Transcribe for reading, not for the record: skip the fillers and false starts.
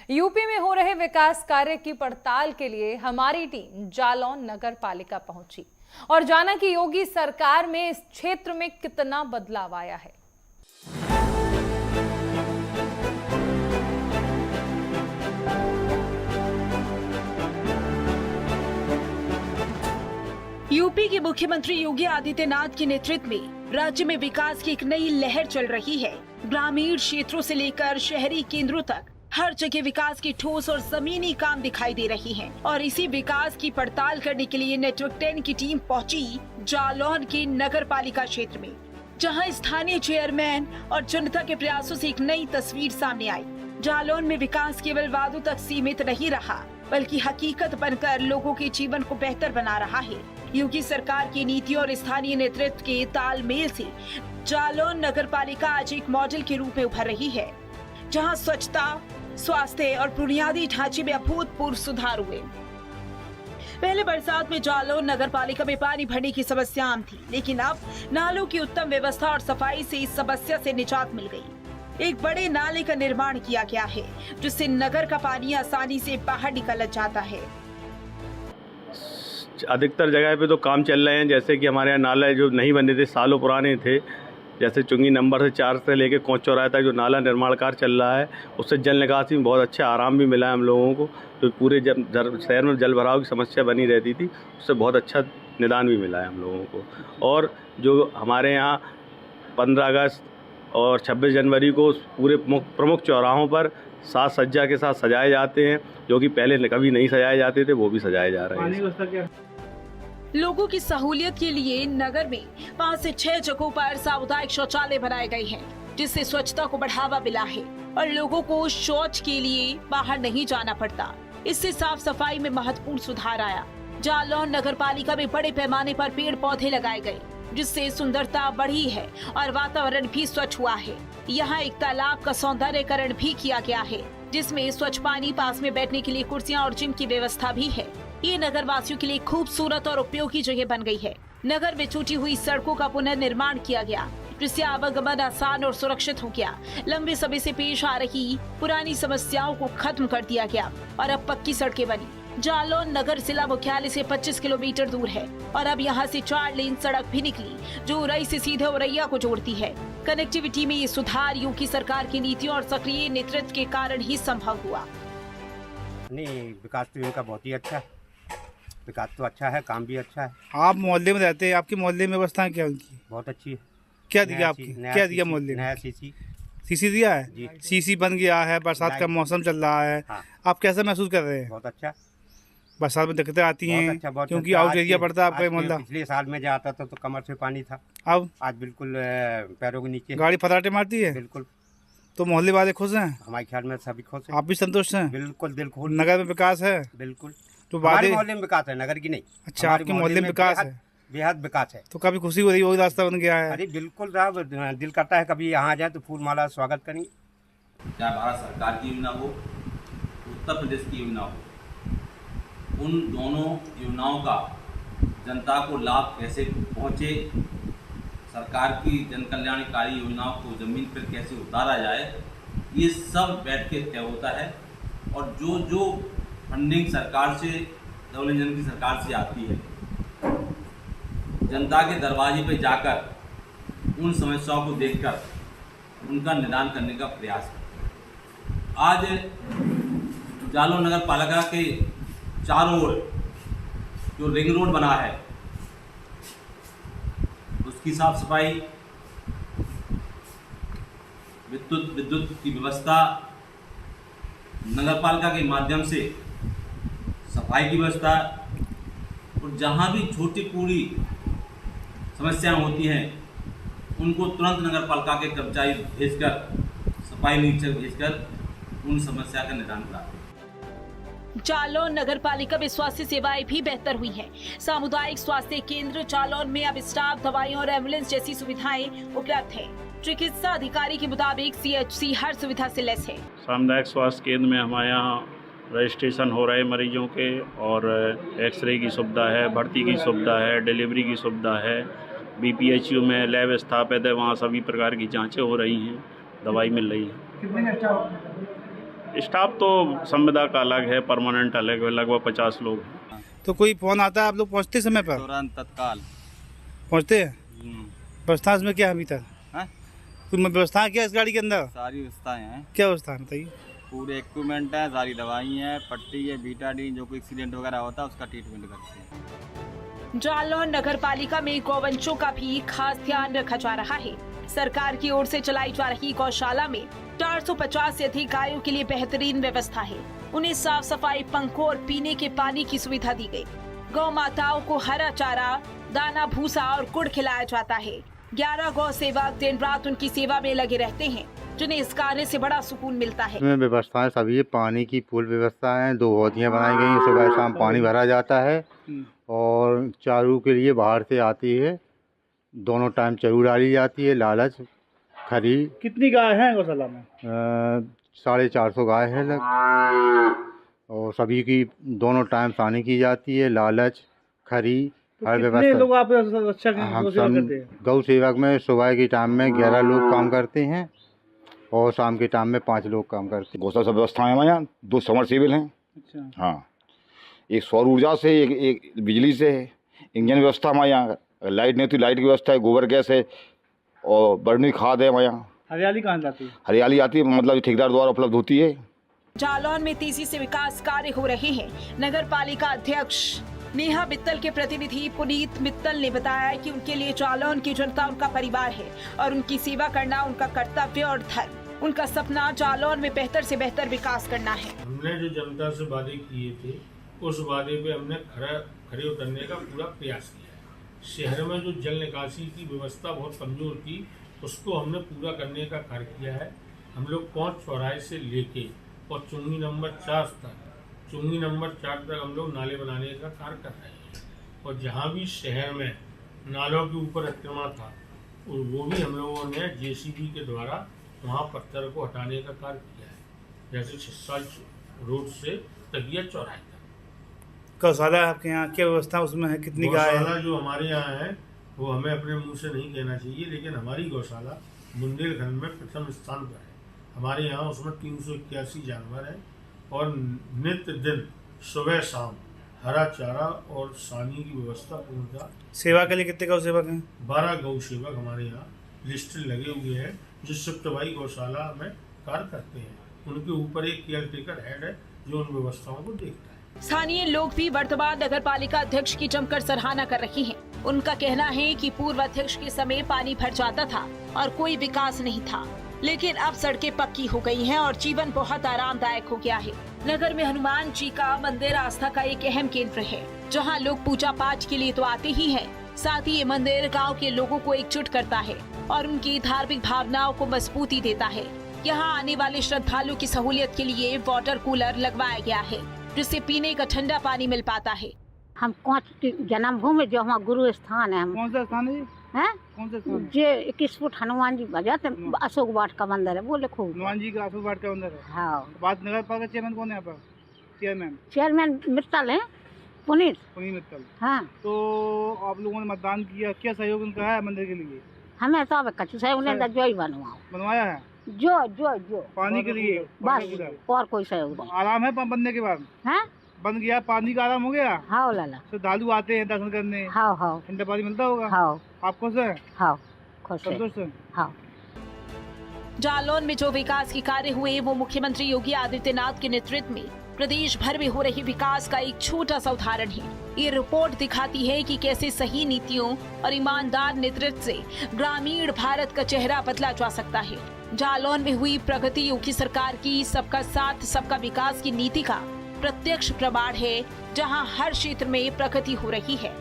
UP में हो रहे विकास कार्य की पड़ताल के लिए हमारी टीम जालौन नगर पालिका पहुंची और जाना कि योगी सरकार में इस क्षेत्र में कितना बदलाव आया है। यूपी के मुख्यमंत्री योगी आदित्यनाथ के नेतृत्व में राज्य में विकास की एक नई लहर चल रही है। ग्रामीण क्षेत्रों से लेकर शहरी केंद्रों तक हर जगह विकास की ठोस और जमीनी काम दिखाई दे रही हैं। और इसी विकास की पड़ताल करने के लिए नेटवर्क 10 की टीम पहुंची जालौन के नगर पालिका क्षेत्र में, जहां स्थानीय चेयरमैन और जनता के प्रयासों से एक नई तस्वीर सामने आई। जालौन में विकास केवल वादों तक सीमित नहीं रहा, बल्कि हकीकत बनकर लोगों के जीवन को बेहतर बना रहा है। योगी सरकार की नीति और स्थानीय नेतृत्व के तालमेल से जालौन नगर पालिका आज एक मॉडल के रूप में उभर रही है, जहां स्वच्छता, स्वास्थ्य और बुनियादी ढांचे में अभूतपूर्व सुधार हुए। पहले बरसात में जालौन नगर पालिका में पानी भरने की समस्या आम थी, लेकिन अब नालों की उत्तम व्यवस्था और सफाई से इस समस्या से निजात मिल गई। एक बड़े नाले का निर्माण किया गया है, जिससे नगर का पानी आसानी से बाहर निकल जाता है। अधिकतर जगह पे तो काम चल रहे हैं, जैसे कि हमारे यहाँ नाला जो नहीं बने थे, सालों पुराने थे, जैसे चुंगी नंबर से 4 से लेके कोच चौराहे तक जो नाला निर्माण कार्य चल रहा है, उससे जल निकासी में बहुत अच्छा आराम भी मिला है हम लोगों को। तो पूरे शहर में जल भराव की समस्या बनी रहती थी, उससे बहुत अच्छा निदान भी मिला है हम लोगों को। और जो हमारे यहाँ 15 अगस्त और 26 जनवरी को पूरे प्रमुख चौराहों पर साज सज्जा के साथ सजाए जाते हैं, जो कि पहले कभी नहीं सजाए जाते थे, वो भी सजाए जा रहे हैं। लोगों की सहूलियत के लिए नगर में 5 से 6 जगहों पर सामुदायिक शौचालय बनाए गए हैं, जिससे स्वच्छता को बढ़ावा मिला है और लोगों को शौच के लिए बाहर नहीं जाना पड़ता। इससे साफ सफाई में महत्वपूर्ण सुधार आया। जालौन नगर पालिका में बड़े पैमाने पर पेड़ पौधे लगाए गए, जिससे सुंदरता बढ़ी है और वातावरण भी स्वच्छ हुआ है। यहाँ एक तालाब का सौंदर्यीकरण भी किया गया है, जिसमें स्वच्छ पानी, पास में बैठने के लिए कुर्सियां और जिम की व्यवस्था भी है। ये नगर वासियों के लिए खूबसूरत और उपयोगी जगह बन गई है। नगर में टूटी हुई सड़कों का पुनर्निर्माण किया गया, जिससे आवागमन आसान और सुरक्षित हो गया। लंबे समय से पेश आ रही पुरानी समस्याओं को खत्म कर दिया गया और अब पक्की सड़कें बनी। जालौन नगर जिला मुख्यालय से 25 किलोमीटर दूर है और अब यहाँ से 4 लेन सड़क भी निकली, जो उरई से सीधे औरैया को जोड़ती है। कनेक्टिविटी में ये सुधार योगी सरकार की नीतियों और सक्रिय नेतृत्व के कारण ही संभव हुआ। नहीं, विकास तो इनका बहुत ही अच्छा है। विकास तो अच्छा है, काम भी अच्छा है। आप मोहल्ले में रहते हैं, आपकी मोहल्ले में व्यवस्था क्या उनकी? बहुत अच्छी है। क्या दिया आपकी? क्या दिया मोहल्ले में? नया सीसी दिया है। सीसी बन गया है, बरसात का मौसम चल रहा है। हाँ। आप कैसा महसूस कर रहे हैं? बहुत अच्छा। बरसात में दिक्कतें आती हैं, क्योंकि आउट एरिया पड़ता है आपका मोहल्ला। पिछले साल में जाता था तो कमर से पानी था, अब आज बिल्कुल पैरों के नीचे। गाड़ी फटाटे मारती है। बिल्कुल। तो मोहल्ले वाले खुश हैं? हमारे ख्याल में सभी खुश हैं। आप भी संतुष्ट हैं? बिल्कुल, दिल खोल। नगर में विकास है? बिल्कुल। तो हमारे मोहल्ले में विकास है, नगर की नहीं। अच्छा, आपके मोहल्ले में विकास है? बेहद विकास है। तो काफी खुशी हो रही होगी, रास्ता बन गया है। अरे बिल्कुल साहब, दिल करता है कभी यहाँ जाए तो फूल माला स्वागत करेंगे। चाहे भारत सरकार की योजना हो, उत्तर प्रदेश की योजना हो, उन दोनों योजनाओं का जनता को लाभ कैसे पहुँचे, सरकार की जन कल्याणकारी योजनाओं को जमीन पर कैसे उतारा जाए, ये सब बैठ के तय होता है। और जो फंडिंग सरकार से, डबल इंजन की सरकार से आती है, जनता के दरवाजे पे जाकर उन समस्याओं को देखकर उनका निदान करने का प्रयास है। आज जालौन नगर पालिका के चारों ओर जो रिंग रोड बना है, उसकी साफ सफाई, विद्युत की व्यवस्था, नगर पालिका के माध्यम से सफाई की व्यवस्था, और जहाँ भी छोटी पूरी समस्याएं होती हैं उनको तुरंत नगर पालिका के कर्मचारी भेजकर, सफाई निरीक्षक भेजकर उन समस्या का निदान कराते हैं। जालौन नगर पालिका में स्वास्थ्य सेवाएं भी बेहतर हुई हैं। सामुदायिक स्वास्थ्य केंद्र जालौन में अब स्टाफ, दवाइयां और एम्बुलेंस जैसी सुविधाएं उपलब्ध है। चिकित्सा अधिकारी के मुताबिक CHC हर सुविधा से लैस है। सामुदायिक स्वास्थ्य केंद्र में हमारे यहाँ रजिस्ट्रेशन हो रहे मरीजों के, और एक्सरे की सुविधा है, भर्ती की सुविधा है, डिलीवरी की सुविधा है। BPHU में लैब स्थापित है, वहाँ सभी प्रकार की जांचें हो रही हैं, दवाई मिल रही है। कितने का स्टाफ? स्टाफ तो संविदा का अलग है, परमानेंट अलग है, लगभग 50 लोग हैं। तो कोई फोन आता है, आप लोग पहुँचते समय पर? तुरंत तत्काल पहुँचते हैं। व्यवस्था इसमें क्या है अभी तक? कोई व्यवस्था क्या है इस गाड़ी के अंदर? सारी व्यवस्थाएं हैं। क्या व्यवस्था है बताइए? पूरे इक्विपमेंट है, सारी दवाई है, पट्टी है, बीटाडीन, जो कोई एक्सीडेंट वगैरह होता है उसका ट्रीटमेंट करते हैं। जालौन नगर पालिका में गौवंशों का भी खास ध्यान रखा जा रहा है। सरकार की ओर से चलाई जा रही गौशाला में 450 से अधिक गायों के लिए बेहतरीन व्यवस्था है। उन्हें साफ सफाई, पंखों और पीने के पानी की सुविधा दी गई। गौ माताओं को हरा चारा, दाना, भूसा और गुड़ खिलाया जाता है। 11 गौ सेवक दिन रात उनकी सेवा में लगे रहते हैं, जिन्हें इस कार्य से बड़ा सुकून मिलता है। इसमें व्यवस्थाएं सभी है, पानी की फुल व्यवस्था है, 2 होदियाँ बनाई गई हैं, सुबह शाम पानी भरा जाता है और चारू के लिए बाहर से आती है, दोनों टाइम चारू डाली जाती है, लालच, खरी। कितनी गाय हैं गौशाला में? 450 गाय है और सभी की दोनों टाइम सानी की जाती है, लालच, खरी, हर व्यवस्था। लोग आप अच्छा गौ सेवक में सुबह के टाइम में 11 लोग काम करते हैं और शाम के टाइम में 5 लोग काम करते हैं। गौशाला सब व्यवस्थाएं हमारे यहाँ 2 समरसेबल हैं। अच्छा। हाँ, एक सौर ऊर्जा से, एक बिजली से है। इंजन व्यवस्था हमारे यहाँ, लाइट नहीं होती लाइट की व्यवस्था है, गोबर गैस है और बर्मी खाद है हमारे यहाँ। हरियाली कहाँ जाती है? हरियाली आती है, मतलब ठेकेदार द्वारा उपलब्ध होती है। जालौन में तेजी से विकास कार्य हो रहे हैं। नगर पालिका अध्यक्ष नेहा मित्तल के प्रतिनिधि पुनीत मित्तल ने बताया कि उनके लिए जालौन की जनता उनका परिवार है और उनकी सेवा करना उनका कर्तव्य और धर्म। उनका सपना जालौन में बेहतर से बेहतर विकास करना है। हमने जो जनता से वादे किए थे, उस वादे पे हमने खरे उतरने का पूरा प्रयास किया है। शहर में जो जल निकासी की व्यवस्था बहुत कमजोर थी, उसको हमने पूरा करने का कार्य किया है। हम लोग 5 चौराहे से लेके और चुंगी नंबर 4 तक हम लोग नाले बनाने का कार्य कर रहे हैं। और जहाँ भी शहर में नालों के ऊपर अतिक्रमण था, वो भी हम लोगों ने जेसीबी के द्वारा वहाँ पत्थर को हटाने का कार्य किया है, जैसे छिस्सा रोड से तकिया चौराहे तक। गौशाला आपके यहाँ क्या व्यवस्था उसमें है? कितनी गाय है? गौशाला जो हमारे यहाँ है वो हमें अपने मुंह से नहीं कहना चाहिए, लेकिन हमारी गौशाला बुंदेलखंड में प्रथम स्थान पर है। हमारे यहाँ उसमें 381 जानवर हैं और नित्य दिन सुबह शाम हरा चारा और सानी की व्यवस्था पूर्णतः। सेवा के लिए कितने गौ सेवक हैं? 12 गौ सेवक हमारे यहाँ लिस्ट लगे हुए हैं, जो सिप्तवाई गौशाला में कार्य करते हैं। उनके ऊपर एक केयर टेकर हेड है जो उन व्यवस्थाओं को देखता है। स्थानीय लोग भी वर्तमान नगर पालिका अध्यक्ष की जमकर सराहना कर रहे हैं। उनका कहना है कि पूर्व अध्यक्ष के समय पानी भर जाता था और कोई विकास नहीं था, लेकिन अब सड़कें पक्की हो गई हैं और जीवन बहुत आरामदायक हो गया है। नगर में हनुमान जी का मंदिर आस्था का एक अहम केंद्र है, जहां लोग पूजा पाठ के लिए तो आते ही हैं, साथ ही ये मंदिर गांव के लोगों को एकजुट करता है और उनकी धार्मिक भावनाओं को मजबूती देता है। यहाँ आने वाले श्रद्धालुओं की सहूलियत के लिए वाटर कूलर लगवाया गया है, जिससे पीने का ठंडा पानी मिल पाता है। हम 5 जन्मभूमि जो हमारा गुरु स्थान है। कौन सा स्थान है? हैं? कौन सा स्थान? जे 21 फुट हनुमान जी बजाते, अशोक वाट का मंदिर है, वो लिखो। हनुमान जी का अशोक वाट का मंदिर है। हाँ। बात नगर पालिका चेयरमैन कौन है यहाँ पर? चेयरमैन मित्तल है, पुनीत मित्तल। हाँ। तो आप लोगों ने मतदान किया, क्या सहयोग उनका है मंदिर के लिए? हमें तो अब कच्चू सहयोग नहीं, जो ही बनवाया है। जो पानी के लिए बस, और कोई सहयोग नहीं। आराम है बनने के बाद? हैं? बन गया, पानी का आराम हो गया? हाँ लाला। श्रद्धालु आते हैं दर्शन करने। हाँ। ठंडा पानी मिलता होगा? हाँ। आप खुश हैं? हाँ, खुश है। संतुष्ट हैं? हाँ। जालौन में जो विकास के कार्य हुए, वो मुख्यमंत्री योगी आदित्यनाथ के नेतृत्व में प्रदेश भर में हो रही विकास का एक छोटा सा उदाहरण है। ये रिपोर्ट दिखाती है कि कैसे सही नीतियों और ईमानदार नेतृत्व से ग्रामीण भारत का चेहरा बदला जा सकता है। जालौन में हुई प्रगति योगी सरकार की सबका साथ सबका विकास की नीति का प्रत्यक्ष प्रमाण है, जहां हर क्षेत्र में प्रगति हो रही है।